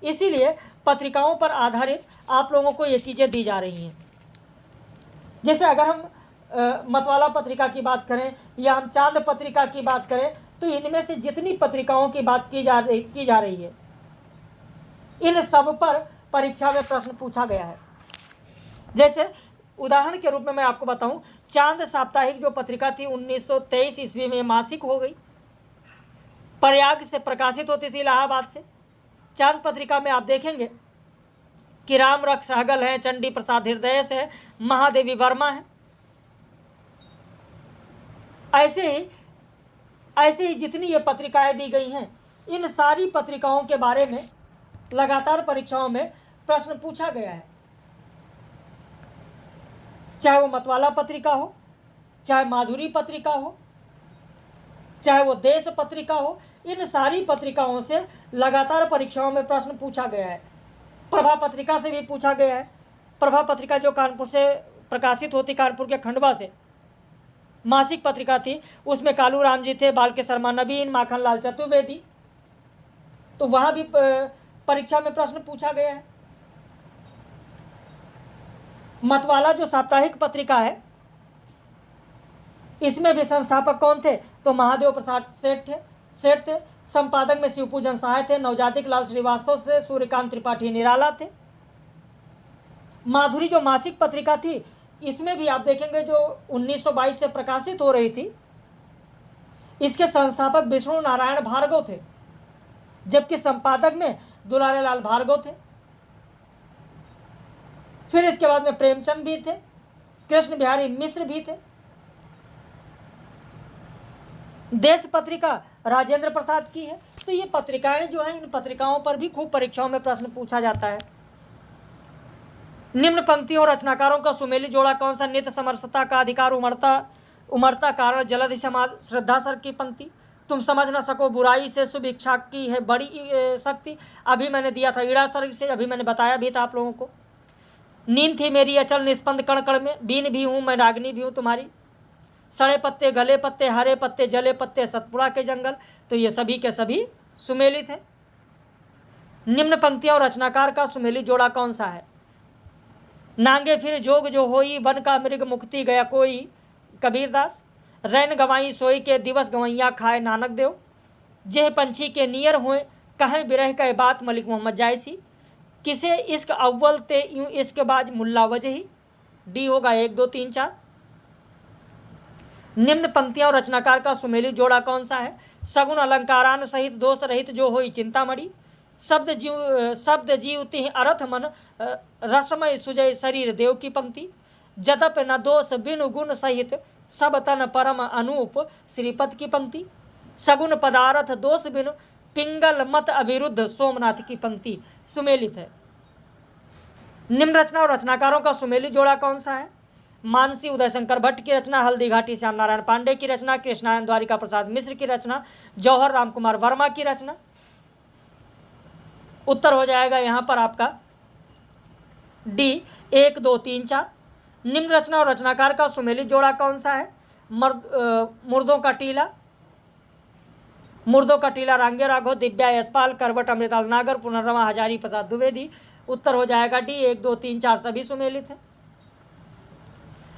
इसीलिए पत्रिकाओं पर आधारित आप लोगों को ये चीज़ें दी जा रही हैं। जैसे अगर हम मतवाला पत्रिका की बात करें या हम चांद पत्रिका की बात करें, तो इनमें से जितनी पत्रिकाओं की बात की जा रही है, इन सब पर परीक्षा में प्रश्न पूछा गया है। जैसे उदाहरण के रूप में मैं आपको बताऊं, चांद साप्ताहिक जो पत्रिका थी 1923 ईस्वी में मासिक हो गई, प्रयाग से प्रकाशित होती थी, इलाहाबाद से। चांद पत्रिका में आप देखेंगे कि राम रख सहगल है, चंडी प्रसाद हृदय है, महादेवी वर्मा है। ऐसे ही जितनी ये पत्रिकाएं दी गई हैं, इन सारी पत्रिकाओं के बारे में लगातार परीक्षाओं में प्रश्न पूछा गया है। चाहे वो मतवाला पत्रिका हो, चाहे माधुरी पत्रिका हो, चाहे वो देश पत्रिका हो, इन सारी पत्रिकाओं से लगातार परीक्षाओं में प्रश्न पूछा गया है। प्रभा पत्रिका से भी पूछा गया है। प्रभा पत्रिका जो कानपुर से प्रकाशित होती, कानपुर के खंडवा से मासिक पत्रिका थी, उसमें कालू राम जी थे, बालके शर्मा नवीन, माखन लाल चतुर्वेदी। तो वहाँ भी परीक्षा में प्रश्न पूछा गया है। मतवाला जो साप्ताहिक पत्रिका है, इसमें भी संस्थापक कौन थे, तो महादेव प्रसाद सेठ थे। संपादक में शिवपूजन सहाय थे, नवजातिक लाल श्रीवास्तव थे, सूर्यकांत त्रिपाठी निराला थे। माधुरी जो मासिक पत्रिका थी, इसमें भी आप देखेंगे जो 1922 से प्रकाशित हो रही थी, इसके संस्थापक विष्णु नारायण भार्गव थे, जबकि संपादक में दुलारीलाल भार्गव थे। फिर इसके बाद में प्रेमचंद भी थे, कृष्ण बिहारी मिश्र भी थे। देश पत्रिका राजेंद्र प्रसाद की है। तो ये पत्रिकाएं जो हैं, इन पत्रिकाओं पर भी खूब परीक्षाओं में प्रश्न पूछा जाता है। निम्न पंक्तियों और रचनाकारों का सुमेली जोड़ा कौन सा। नित्य समरसता का अधिकार उमड़ता कारण जलधि समाज, श्रद्धा सर की पंक्ति। तुम समझ न सको बुराई से शुभ इच्छा की है बड़ी शक्ति। अभी मैंने दिया था ईड़ा सर से, अभी मैंने बताया भी था आप लोगों को। नींद थी मेरी अचल निस्पंद कण कण में, बीन भी हूँ मैं रागनी भी हूँ तुम्हारी। सड़े पत्ते गले पत्ते हरे पत्ते जले पत्ते सतपुड़ा के जंगल। तो ये सभी के सभी सुमेलित है। निम्न पंक्तियां और रचनाकार का सुमेलित जोड़ा कौन सा है। नांगे फिर जोग जो होई, वन का मृग मुक्ति गया कोई, कबीरदास। रैन गवाई सोई के दिवस गवैया खाए नानक देव। जेह पंछी के नियर हुए कहें बिरह कह बात मलिक मोहम्मद जायसी। किसे इश्क अव्वल ते यूं इश्क बाज मुल्ला वजही। डी होगा 1 2 3 4। निम्न पंक्तियां और रचनाकार का सुमेलित जोड़ा कौन सा है। सगुण अलंकारान सहित दोष रहित जो होई चिंतामणि। शब्द जीवति अर्थ मन रसमय सुजय शरीर देव की पंक्ति। जदप न दोष बिनु गुण सहित सब तन परम अनूप श्रीपद की पंक्ति। सगुण पदार्थ दोष बिनु पिंगल मत अविरुद्ध सोमनाथ की पंक्ति सुमेलित है। निम्न रचना और रचनाकारों का सुमेलित जोड़ा कौन सा है। मानसी उदय शंकर भट्ट की रचना, हल्दी घाटी श्याम नारायण पांडे की रचना, कृष्णायन द्वारिका प्रसाद मिश्र की रचना, जौहर राम कुमार वर्मा की रचना। उत्तर हो जाएगा यहां पर आपका डी 1 2 3 4। निम्न रचना और रचनाकार का सुमेलित जोड़ा कौन सा है। मुर्दों का टीला रांगे राघव, दिव्या यशपाल, करवट अमृताल नागर, पुनर्रमा हजारी प्रसाद द्विवेदी। उत्तर हो जाएगा डी 1 2 3 4 सभी सुमेलित है।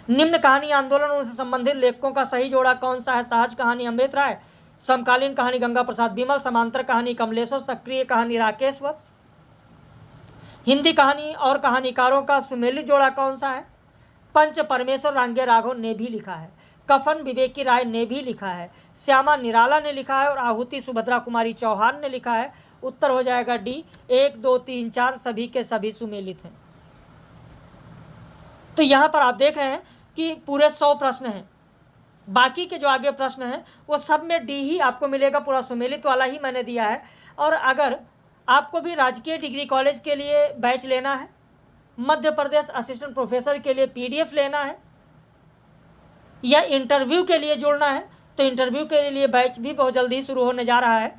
निम्न कहानी आंदोलन उनसे संबंधित लेखकों का सही जोड़ा कौन सा है। सहज कहानी अमृत राय, समकालीन कहानी गंगा प्रसाद बिमल, समांतर कहानी कमलेश्वर, सक्रिय कहानी राकेश वत्स। हिंदी कहानी और कहानीकारों का सुमेलित जोड़ा कौन सा है? पंच परमेश्वर रांगे राघव ने भी लिखा है, कफन विवेकी राय ने भी लिखा है, श्यामा निराला ने लिखा है और आहुति सुभद्रा कुमारी चौहान ने लिखा है। उत्तर हो जाएगा डी, 1 2 3 4 सभी के सभी सुमेलित हैं। तो यहां पर आप देख रहे हैं कि पूरे 100 प्रश्न हैं, बाकी के जो आगे प्रश्न हैं वो सब में डी ही आपको मिलेगा, पूरा सुमेलित वाला ही मैंने दिया है। और अगर आपको भी राजकीय डिग्री कॉलेज के लिए बैच लेना है, मध्य प्रदेश असिस्टेंट प्रोफेसर के लिए पीडीएफ लेना है, या इंटरव्यू के लिए जुड़ना है, तो इंटरव्यू के लिए बैच भी बहुत जल्दी ही शुरू होने जा रहा है,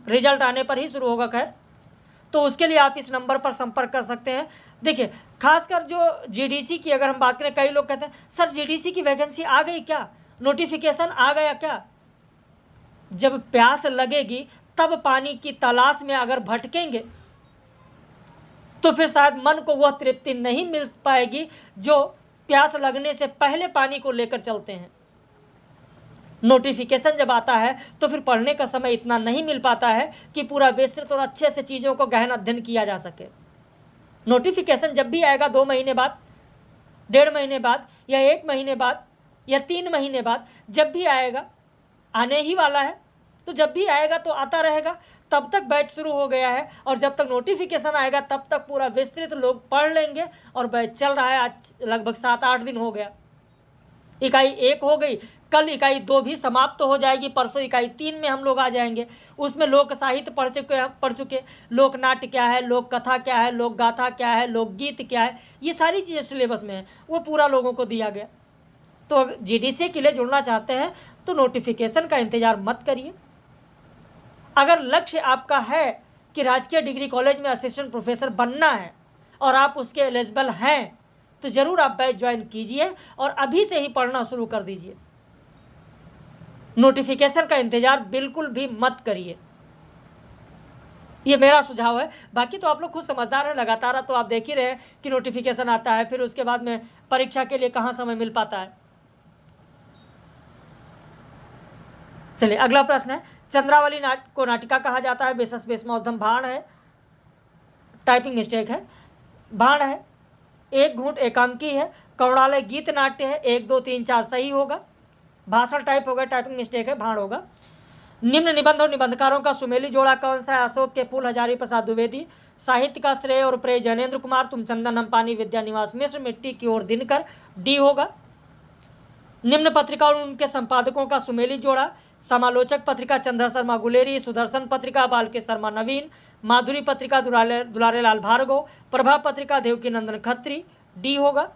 रिजल्ट आने पर ही शुरू होगा खैर। तो उसके लिए आप इस नंबर पर संपर्क कर सकते हैं। देखिए, खासकर जो जीडीसी की अगर हम बात करें, कई लोग कहते हैं सर जीडीसी की वैकेंसी आ गई क्या, नोटिफिकेशन आ गया क्या? जब प्यास लगेगी तब पानी की तलाश में अगर भटकेंगे तो फिर शायद मन को वह तृप्ति नहीं मिल पाएगी जो प्यास लगने से पहले पानी को लेकर चलते हैं। नोटिफिकेशन जब आता है तो फिर पढ़ने का समय इतना नहीं मिल पाता है कि पूरा विस्तृत और अच्छे से चीज़ों को गहन अध्ययन किया जा सके। नोटिफिकेशन जब भी आएगा 2 महीने बाद, 1.5 महीने बाद, या 1 महीने बाद, या 3 महीने बाद, जब भी आएगा, आने ही वाला है, तो जब भी आएगा तो आता रहेगा। तब तक बैच शुरू हो गया है और जब तक नोटिफिकेशन आएगा तब तक पूरा विस्तृत लोग पढ़ लेंगे और बैच चल रहा है। आज लगभग 7-8 दिन हो गया, इकाई 1 हो गई, कल इकाई 2 भी समाप्त हो जाएगी, परसों इकाई 3 में हम लोग आ जाएंगे। उसमें लोक साहित्य पढ़ चुके, लोक नाट्य क्या है, लोक कथा क्या है, लोक गाथा क्या है, लोकगीत क्या है, ये सारी चीज़ें सिलेबस में है, वो पूरा लोगों को दिया गया। तो जीडीसी के लिए जुड़ना चाहते हैं तो नोटिफिकेशन का इंतज़ार मत करिए। अगर लक्ष्य आपका है कि राजकीय डिग्री कॉलेज में असिस्टेंट प्रोफेसर बनना है और आप उसके एलिजिबल हैं तो ज़रूर आप बैच ज्वाइन कीजिए और अभी से ही पढ़ना शुरू कर दीजिए। नोटिफिकेशन का इंतज़ार बिल्कुल भी मत करिए, ये मेरा सुझाव है। बाकी तो आप लोग खुद समझदार हैं, लगातार तो आप देख ही रहे हैं कि नोटिफिकेशन आता है, फिर उसके बाद में परीक्षा के लिए कहाँ समय मिल पाता है। चलिए अगला प्रश्न है, चंद्रावली को नाटिका कहा जाता है, बेसस बेसमौधम भाण है, टाइपिंग मिस्टेक है, भाण है, एक घूंट एकांकी है, कौड़ालय गीत नाट्य है, 1 2 3 4 सही होगा, भाषण टाइप होगा, टाइपिंग मिस्टेक है, भाण होगा। निम्न निबंध और निबंधकारों का सुमेली जोड़ा कौन सा है? अशोक के फूल, हजारी प्रसाद द्विवेदी। साहित्य का श्रेय और प्रेय जैनेन्द्र कुमार, तुम चंदन हम पानी, विद्या निवास मिश्र, मिट्टी की ओर दिनकर, डी होगा। निम्न पत्रिका और उनके संपादकों का सुमेली जोड़ा, समालोचक पत्रिका चंद्र शर्मा गुलेरी, सुदर्शन पत्रिका बालके शर्मा नवीन, माधुरी पत्रिका दुलारे लाल भार्गव, प्रभा पत्रिका देवकी नंदन खत्री, डी होगा।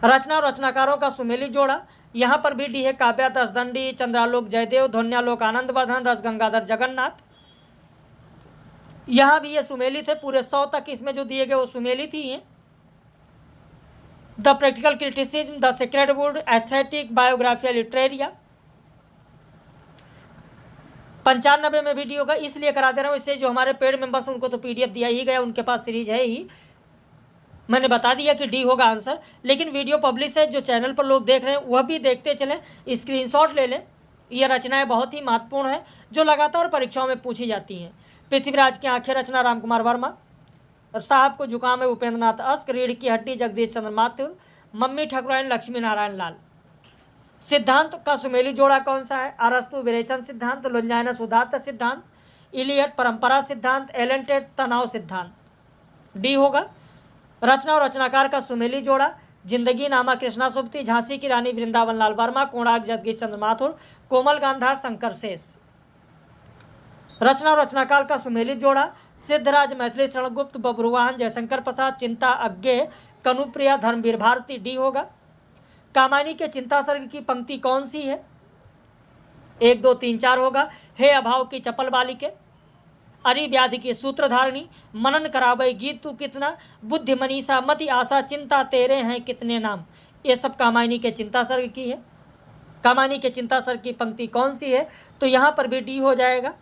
रचना और रचनाकारों का सुमेली जोड़ा, यहाँ पर भी डी है, काव्या दसदंडी, चंद्रालोक जयदेव, ध्वन्यालोक आनंदवर्धन, रस गंगाधर जगन्नाथ। यहाँ भी ये सुमेलित है, पूरे 100 तक इसमें जो दिए गए वो सुमेलित ही हैं। The practical criticism, the sacred would, aesthetic, Biographia Literaria. 95 में भी डी होगा, इसलिए करा दे रहा हूँ, इससे जो हमारे पेड मेंबर्स उनको तो पीडीएफ दिया ही गया, उनके पास सीरीज है ही, मैंने बता दिया कि डी होगा आंसर। लेकिन वीडियो पब्लिश है, जो चैनल पर लोग देख रहे हैं वह भी देखते चलें, स्क्रीनशॉट ले लें। ये रचनाएं बहुत ही महत्वपूर्ण है जो लगातार परीक्षाओं में पूछी जाती हैं। पृथ्वीराज की आंखें रचना रामकुमार वर्मा, और साहब को जुकाम है उपेंद्र नाथ अस्क, रीढ़ की हड्डी जगदीश चंद्र माथुर, मम्मी ठकुराइन लक्ष्मी नारायण लाल। सिद्धांत का सुमेली जोड़ा कौन सा है? अरस्तु विरेचन सिद्धांत, लुंजाइनस उदात्त सिद्धांत, इलियट परंपरा सिद्धांत, एलन टेट तनाव सिद्धांत, डी होगा। रचना और रचनाकार का सुमेली जोड़ा, जिंदगी नामा कृष्णा सुप्ती, झांसी की रानी वृंदावन लाल वर्मा, कोणार्क जगदीश चंद्र माथुर, कोमल गांधार शंकर शेष। रचना और रचनाकार का सुमेली जोड़ा, सिद्धराज मैथिली शरणगुप्त, बब्रुवाहन जयशंकर प्रसाद, चिंता अज्ञे कनुप्रिया धर्मवीर भारती, डी होगा। कामायनी के चिंता सर्ग की पंक्ति कौन सी है? 1 2 3 4 होगा। हे अभाव की चपल बालिके, अरि व्याधि की सूत्रधारणी, मनन करावै गीत तू कितना, बुद्धि मनीषा मति आशा, चिंता तेरे हैं कितने नाम। ये सब कामायनी के चिंता सर्ग की है। कामायनी के चिंता सर्ग की पंक्ति कौन सी है? तो यहाँ पर भी डी हो जाएगा।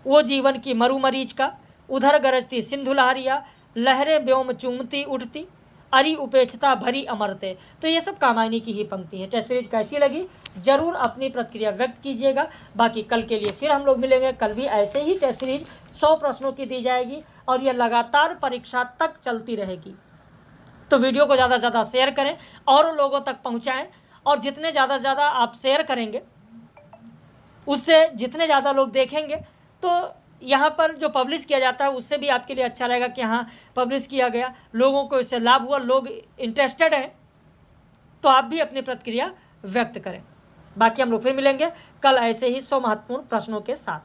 वो जीवन की मरुमरीच का, उधर गरजती सिंधु लहरिया, लहरें व्योम चूमती उठती, अरि उपेक्षता भरी अमरते। तो ये सब कामायनी की ही पंक्ति है। टेस्ट सीरीज कैसी लगी जरूर अपनी प्रतिक्रिया व्यक्त कीजिएगा। बाकी कल के लिए फिर हम लोग मिलेंगे। कल भी ऐसे ही टेस्ट सीरीज 100 प्रश्नों की दी जाएगी और यह लगातार परीक्षा तक चलती रहेगी। तो वीडियो को ज़्यादा से ज़्यादा शेयर करें और लोगों तक पहुँचाएँ, और जितने ज़्यादा से ज़्यादा आप शेयर करेंगे उससे जितने ज़्यादा लोग देखेंगे तो यहाँ पर जो पब्लिश किया जाता है उससे भी आपके लिए अच्छा रहेगा कि हाँ पब्लिश किया गया, लोगों को इससे लाभ हुआ, लोग इंटरेस्टेड हैं, तो आप भी अपनी प्रतिक्रिया व्यक्त करें। बाकी हम लोग फिर मिलेंगे कल ऐसे ही 100 महत्वपूर्ण प्रश्नों के साथ।